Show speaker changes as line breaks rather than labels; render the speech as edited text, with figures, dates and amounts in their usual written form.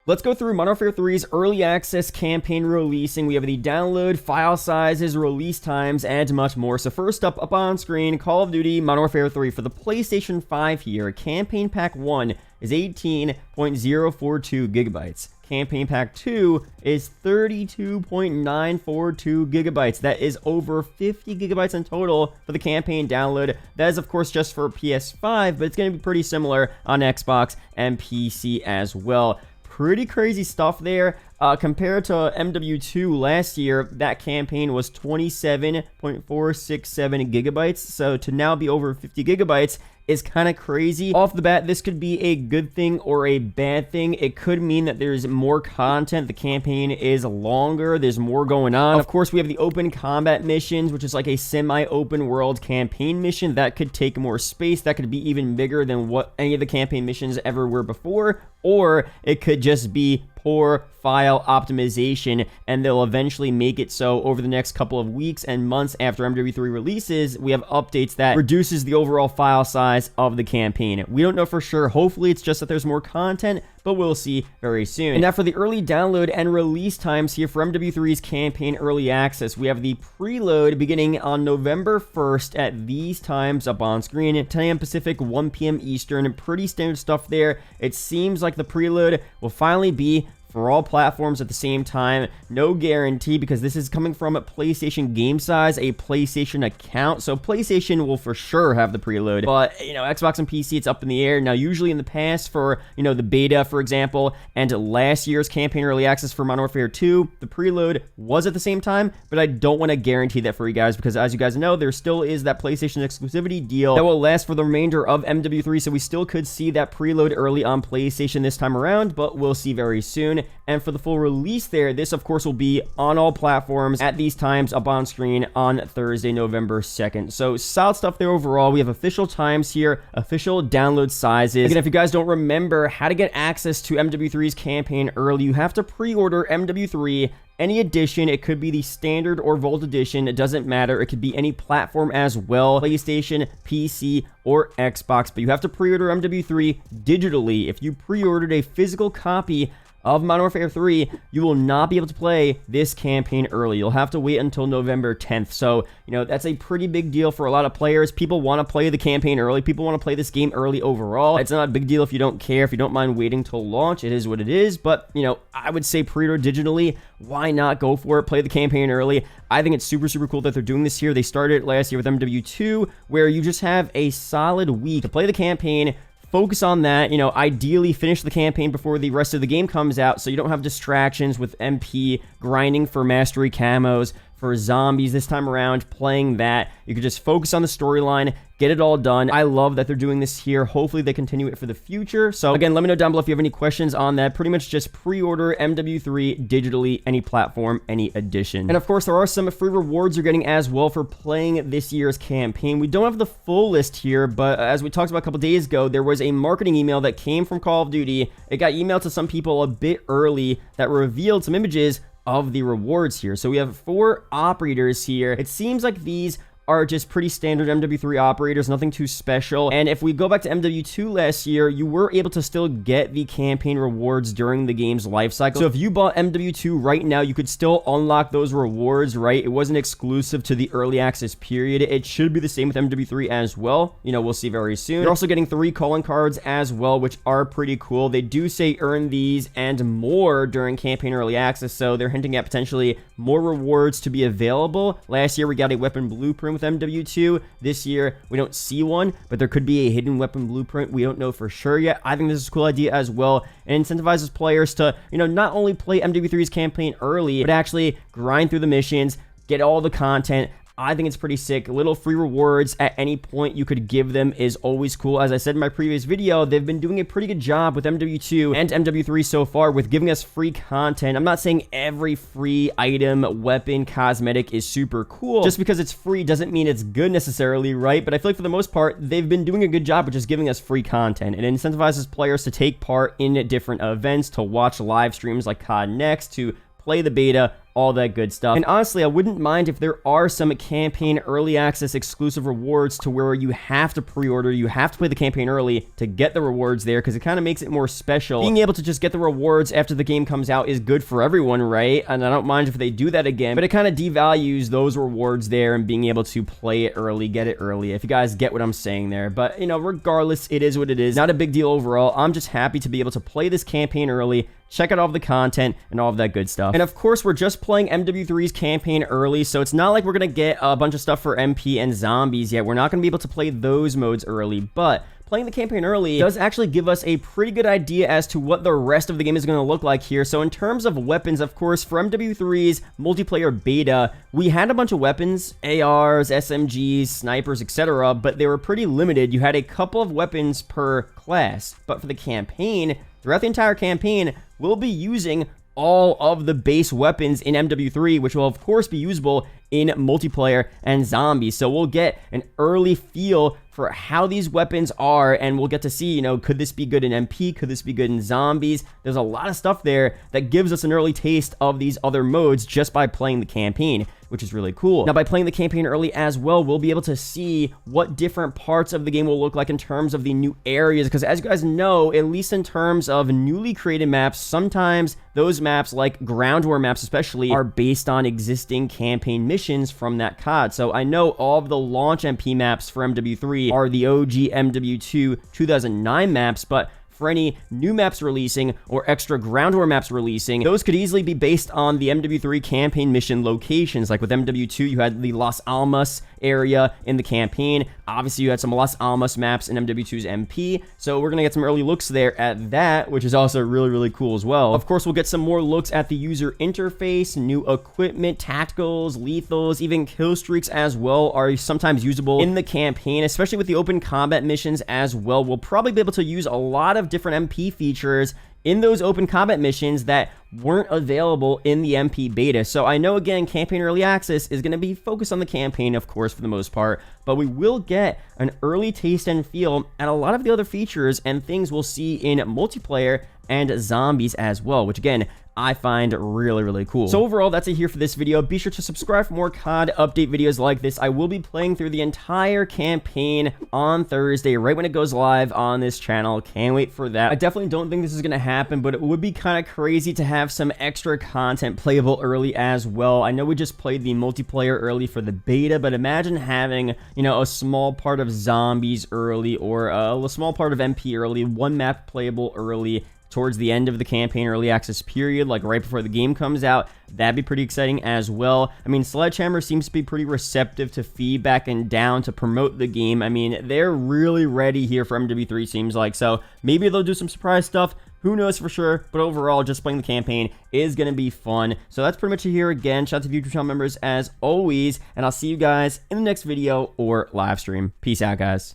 Let's go through Modern Warfare 3's early access campaign releasing. We have the download, file sizes, release times, and much more. So first up on screen, Call of Duty Modern Warfare 3 for the PlayStation 5 here. Campaign Pack 1 is 18.042 gigabytes. Campaign Pack 2 is 32.942 gigabytes. That is over 50 gigabytes in total for the campaign download. That is, of course, just for PS5, but it's going to be pretty similar on Xbox and PC as well. Pretty crazy stuff there. Compared to MW2 last year, that campaign was 27.467 gigabytes. So to now be over 50 gigabytes is kind of crazy. Off the bat, this could be a good thing or a bad thing. It could mean that there's more content. The campaign is longer. There's more going on. Of course, we have the open combat missions, which is like a semi-open world campaign mission. That could take more space. That could be even bigger than what any of the campaign missions ever were before. Or it could just be poor file optimization, and they'll eventually make it so over the next couple of weeks and months after MW3 releases, we have updates that reduces the overall file size of the campaign. We don't know for sure. Hopefully it's just that there's more content, but we'll see very soon. And now for the early download and release times here for MW3's campaign early access, we have the preload beginning on November 1st at these times up on screen at 10 a.m. Pacific, 1 p.m. Eastern. Pretty standard stuff there. It seems like the preload will finally be for all platforms at the same time. No guarantee, because this is coming from a PlayStation Game Size, a PlayStation account. So PlayStation will for sure have the preload, but you know, Xbox and PC, it's up in the air. Now, usually in the past for, you know, the beta, for example, and last year's campaign early access for Modern Warfare 2, the preload was at the same time, but I don't want to guarantee that for you guys, because as you guys know, there still is that PlayStation exclusivity deal that will last for the remainder of MW3, so we still could see that preload early on PlayStation this time around, but we'll see very soon. And for the full release there, this of course will be on all platforms at these times up on screen on Thursday, November 2nd. So solid stuff there overall. We have official times here, official download sizes. Again, if you guys don't remember how to get access to MW3's campaign early, you have to pre-order MW3. Any edition, it could be the standard or Vault edition, it doesn't matter. It could be any platform as well, PlayStation, PC, or Xbox, but you have to pre-order MW3 digitally. If you pre-ordered a physical copy of Modern Warfare 3, you will not be able to play this campaign early. You'll have to wait until November 10th. So, you know, that's a pretty big deal for a lot of players. People want to play the campaign early. People want to play this game early overall. It's not a big deal if you don't care, if you don't mind waiting till launch. It is what it is. But, you know, I would say pre-order digitally. Why not go for it? Play the campaign early. I think it's super, super cool that they're doing this here. They started last year with MW2, where you just have a solid week to play the campaign. Focus on that, you know, ideally finish the campaign before the rest of the game comes out so you don't have distractions with MP, grinding for mastery camos, for zombies this time around, playing that. You could just focus on the storyline, get it all done. I love that they're doing this here. Hopefully they continue it for the future. So again, let me know down below if you have any questions on that. Pretty much just pre-order MW3 digitally, any platform, any edition. And of course, there are some free rewards you're getting as well for playing this year's campaign. We don't have the full list here, but as we talked about a couple days ago, there was a marketing email that came from Call of Duty. It got emailed to some people a bit early that revealed some images of the rewards here. So we have 4 operators here. It seems like these are just pretty standard MW3 operators, nothing too special. And if we go back to MW2 last year, you were able to still get the campaign rewards during the game's life cycle. So if you bought MW2 right now, you could still unlock those rewards, right? It wasn't exclusive to the early access period. It should be the same with MW3 as well. You know, we'll see very soon. You're also getting 3 calling cards as well, which are pretty cool. They do say earn these and more during campaign early access, so they're hinting at potentially more rewards to be available. Last year, we got a weapon blueprint with MW2. This year, we don't see one, but there could be a hidden weapon blueprint. We don't know for sure yet. I think this is a cool idea as well, and incentivizes players to, you know, not only play MW3's campaign early, but actually grind through the missions, get all the content. I think it's pretty sick. Little free rewards at any point you could give them is always cool. As I said in my previous video, they've been doing a pretty good job with MW2 and MW3 so far with giving us free content. I'm not saying every free item, weapon, cosmetic is super cool. Just because it's free doesn't mean it's good necessarily, right? But I feel like for the most part, they've been doing a good job of just giving us free content. It incentivizes players to take part in different events, to watch live streams like COD Next, to play the beta, all that good stuff. And honestly, I wouldn't mind if there are some campaign early access exclusive rewards to where you have to pre-order, you have to play the campaign early to get the rewards there, because it kind of makes it more special. Being able to just get the rewards after the game comes out is good for everyone, right? And I don't mind if they do that again, but it kind of devalues those rewards there and being able to play it early, get it early, if you guys get what I'm saying there. But, you know, regardless, it is what it is. Not a big deal overall. I'm just happy to be able to play this campaign early, check out all of the content and all of that good stuff. And of course, we're just playing MW3's campaign early, so it's not like we're going to get a bunch of stuff for MP and zombies yet. We're not going to be able to play those modes early, but playing the campaign early does actually give us a pretty good idea as to what the rest of the game is going to look like here. So in terms of weapons, of course, for MW3's multiplayer beta, we had a bunch of weapons, ARs, SMGs, snipers, etc., but they were pretty limited. You had a couple of weapons per class, but for the campaign, throughout the entire campaign, we'll be using all of the base weapons in MW3, which will of course be usable in multiplayer and zombies. So we'll get an early feel for how these weapons are, and we'll get to see, you know, could this be good in MP? Could this be good in zombies? There's a lot of stuff there that gives us an early taste of these other modes just by playing the campaign, which is really cool. Now, by playing the campaign early as well, we'll be able to see what different parts of the game will look like in terms of the new areas, because as you guys know, at least in terms of newly created maps, sometimes those maps, like ground war maps especially, are based on existing campaign missions from that COD. So I know all of the launch MP maps for MW3 are the OG MW2 2009 maps, but for any new maps releasing or extra ground war maps releasing, those could easily be based on the MW3 campaign mission locations. Like with MW2, you had the Las Almas area in the campaign. Obviously, you had some Las Almas maps in MW2's MP, so we're gonna get some early looks there at that, which is also really, really cool as well. Of course, we'll get some more looks at the user interface, new equipment, tacticals, lethals, even kill streaks as well are sometimes usable in the campaign, especially with the open combat missions as well. We'll probably be able to use a lot of different MP features in those open combat missions that weren't available in the MP beta. So I know, again, campaign early access is going to be focused on the campaign, of course, for the most part, but we will get an early taste and feel at a lot of the other features and things we'll see in multiplayer and zombies as well, which again, I find really, really cool. So overall, that's it here for this video. Be sure to subscribe for more COD update videos like this. I will be playing through the entire campaign on Thursday, right when it goes live on this channel. Can't wait for that. I definitely don't think this is going to happen, but it would be kind of crazy to have some extra content playable early as well. I know we just played the multiplayer early for the beta, but imagine having, you know, a small part of zombies early, or a small part of MP early, one map playable early towards the end of the campaign early access period, like right before the game comes out. That'd be pretty exciting as well. I mean, Sledgehammer seems to be pretty receptive to feedback and down to promote the game. I mean, they're really ready here for MW3, seems like. So maybe they'll do some surprise stuff. Who knows for sure, but overall, just playing the campaign is going to be fun. So that's pretty much it here again. Shout out to the YouTube channel members as always, and I'll see you guys in the next video or live stream. Peace out, guys.